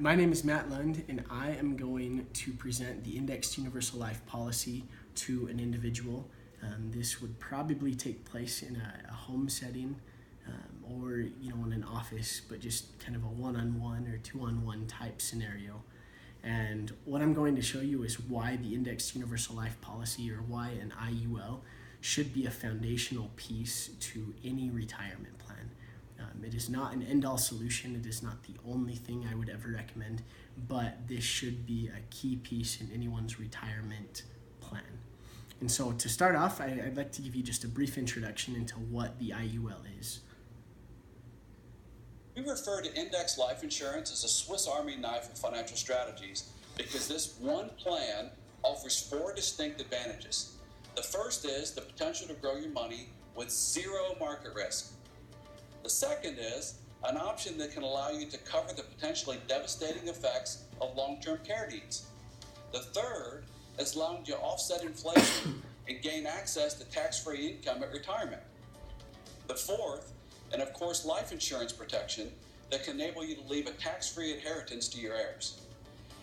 my name is Matt Lund, and I am going to present the Indexed Universal Life policy to an individual. This would probably take place in a home setting or in an office, but just kind of a one-on-one or two-on-one type scenario. And what I'm going to show you is why the Indexed Universal Life policy, or why an IUL, should be a foundational piece to any retirement plan. It is not an end-all solution. It is not the only thing I would ever recommend, but this should be a key piece in anyone's retirement plan. And so to start off, I'd like to give you just a brief introduction into what the IUL is. We refer to indexed life insurance as a Swiss Army knife of financial strategies because this one plan offers 4 distinct advantages. The first is the potential to grow your money with zero market risk. The second is an option that can allow you to cover the potentially devastating effects of long-term care needs. The third is allowing you to offset inflation and gain access to tax-free income at retirement. The fourth, and of course, life insurance protection that can enable you to leave a tax-free inheritance to your heirs.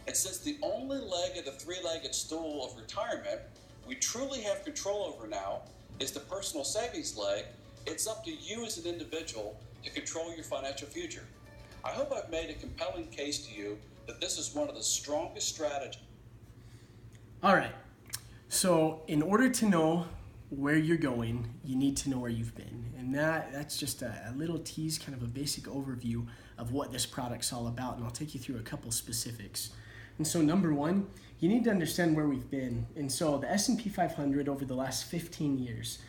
And since the only leg of the 3-legged stool of retirement we truly have control over now is the personal savings leg, it's up to you as an individual to control your financial future. I hope I've made a compelling case to you that this is one of the strongest strategies. All right, so in order to know where you're going, you need to know where you've been. And that's just a little tease, kind of a basic overview of what this product's all about. And I'll take you through a couple specifics. And so number one, you need to understand where we've been. And so the S&P 500 over the last 15 years,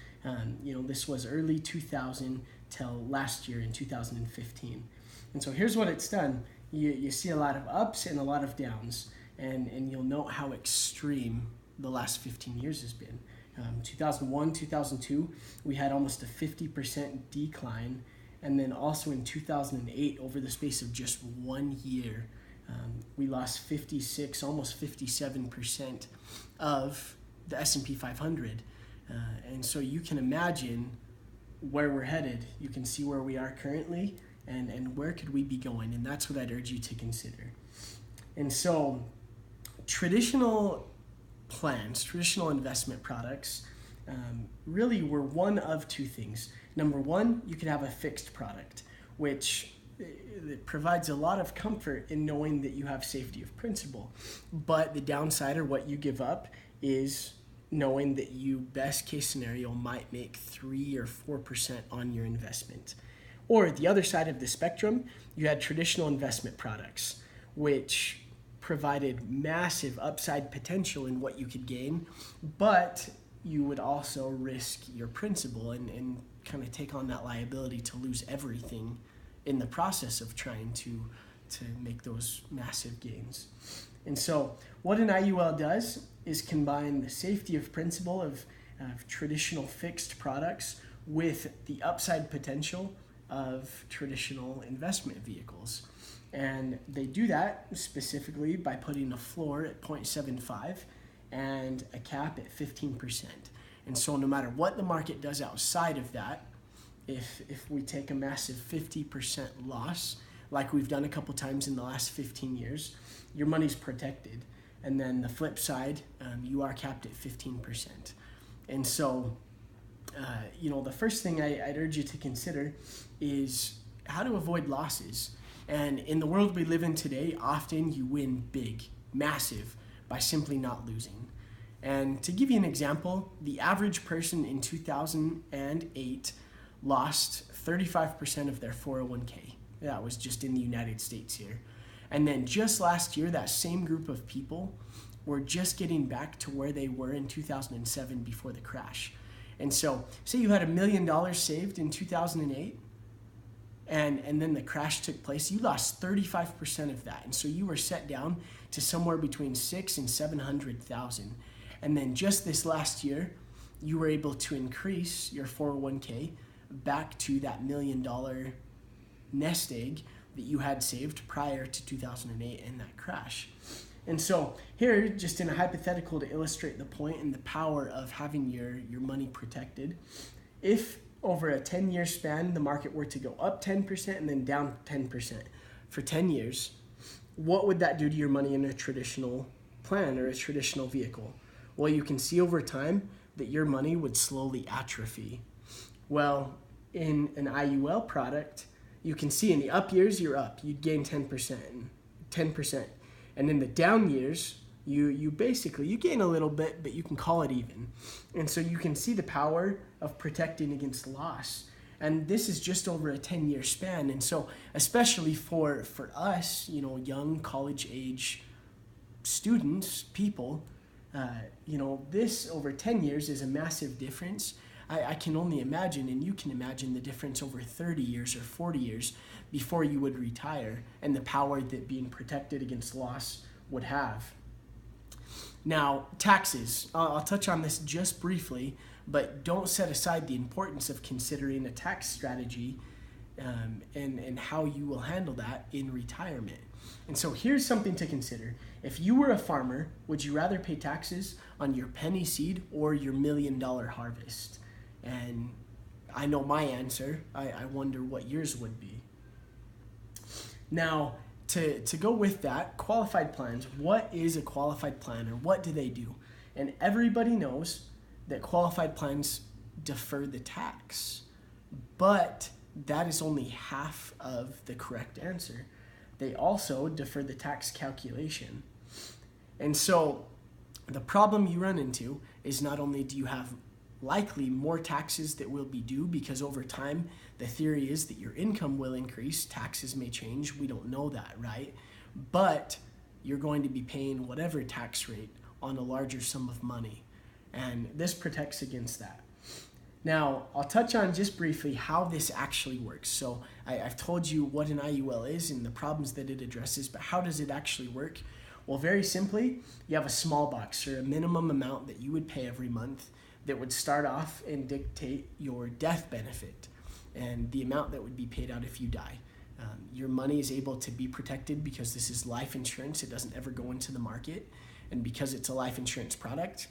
this was early 2000 till last year in 2015. And so here's what it's done. You see a lot of ups and a lot of downs. And you'll note how extreme the last 15 years has been. 2001, 2002, we had almost a 50% decline. And then also in 2008, over the space of just 1 year, we lost 56, almost 57% of the S&P 500. And so you can imagine where we're headed. You can see where we are currently and where could we be going. And that's what I'd urge you to consider. And so traditional plans, traditional investment products, really were one of two things. Number one, you could have a fixed product, which it provides a lot of comfort in knowing that you have safety of principal. But the downside, or what you give up, is knowing that you, best case scenario, might make 3 or 4% on your investment. Or the other side of the spectrum, you had traditional investment products, which provided massive upside potential in what you could gain, but you would also risk your principal and kind of take on that liability to lose everything in the process of trying to make those massive gains. And so what an IUL does is combine the safety of principal of traditional fixed products with the upside potential of traditional investment vehicles. And they do that specifically by putting a floor at 0.75 and a cap at 15%. And so no matter what the market does outside of that, if we take a massive 50% loss, like we've done a couple times in the last 15 years, your money's protected. And then the flip side, you are capped at 15%. And so, the first thing I'd urge you to consider is how to avoid losses. And in the world we live in today, often you win big, massive, by simply not losing. And to give you an example, the average person in 2008 lost 35% of their 401k. That was just in the United States here. And then just last year, that same group of people were just getting back to where they were in 2007 before the crash. And so say you had $1 million saved in 2008, and then the crash took place, you lost 35% of that. And so you were set down to somewhere between 600,000 and 700,000. And then just this last year, you were able to increase your 401k back to that $1 million nest egg that you had saved prior to 2008 and that crash. And so here, just in a hypothetical to illustrate the point and the power of having your money protected, if over a 10-year span the market were to go up 10% and then down 10% for 10 years, what would that do to your money in a traditional plan or a traditional vehicle? Well, you can see over time that your money would slowly atrophy. Well, in an IUL product, you can see in the up years, you're up. You'd gain 10%. And in the down years, you basically, you gain a little bit, but you can call it even. And so you can see the power of protecting against loss. And this is just over a 10-year span. And so especially for us, young college age students, people, this over 10 years is a massive difference. I can only imagine, and you can imagine the difference over 30 years or 40 years before you would retire, and the power that being protected against loss would have. Now, taxes. I'll touch on this just briefly, but don't set aside the importance of considering a tax strategy and how you will handle that in retirement. And so here's something to consider. If you were a farmer, would you rather pay taxes on your penny seed or your $1 million harvest? And I know my answer. I wonder what yours would be. Now, to go with that, qualified plans. What is a qualified plan, or what do they do? And everybody knows that qualified plans defer the tax, but that is only half of the correct answer. They also defer the tax calculation. And so the problem you run into is not only do you have likely more taxes that will be due, because over time the theory is that your income will increase, taxes may change, we don't know that, right? But you're going to be paying whatever tax rate on a larger sum of money, and this protects against that. Now, I'll touch on just briefly how this actually works. So I've told you what an IUL is and the problems that it addresses, but how does it actually work? Well, very simply, you have a small box, or a minimum amount that you would pay every month that would start off and dictate your death benefit and the amount that would be paid out if you die. Your money is able to be protected because this is life insurance. It doesn't ever go into the market. And because it's a life insurance product,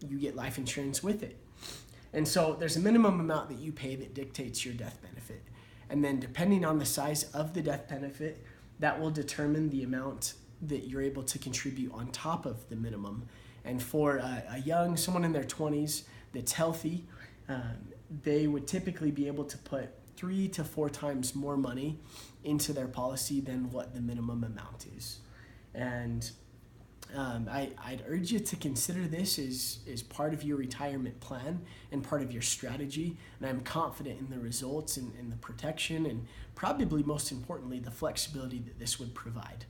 you get life insurance with it. And so there's a minimum amount that you pay that dictates your death benefit. And then depending on the size of the death benefit, that will determine the amount that you're able to contribute on top of the minimum. And for someone in their 20s that's healthy, they would typically be able to put 3 to 4 times more money into their policy than what the minimum amount is. And I'd urge you to consider this as part of your retirement plan and part of your strategy. And I'm confident in the results and the protection, and probably most importantly, the flexibility that this would provide.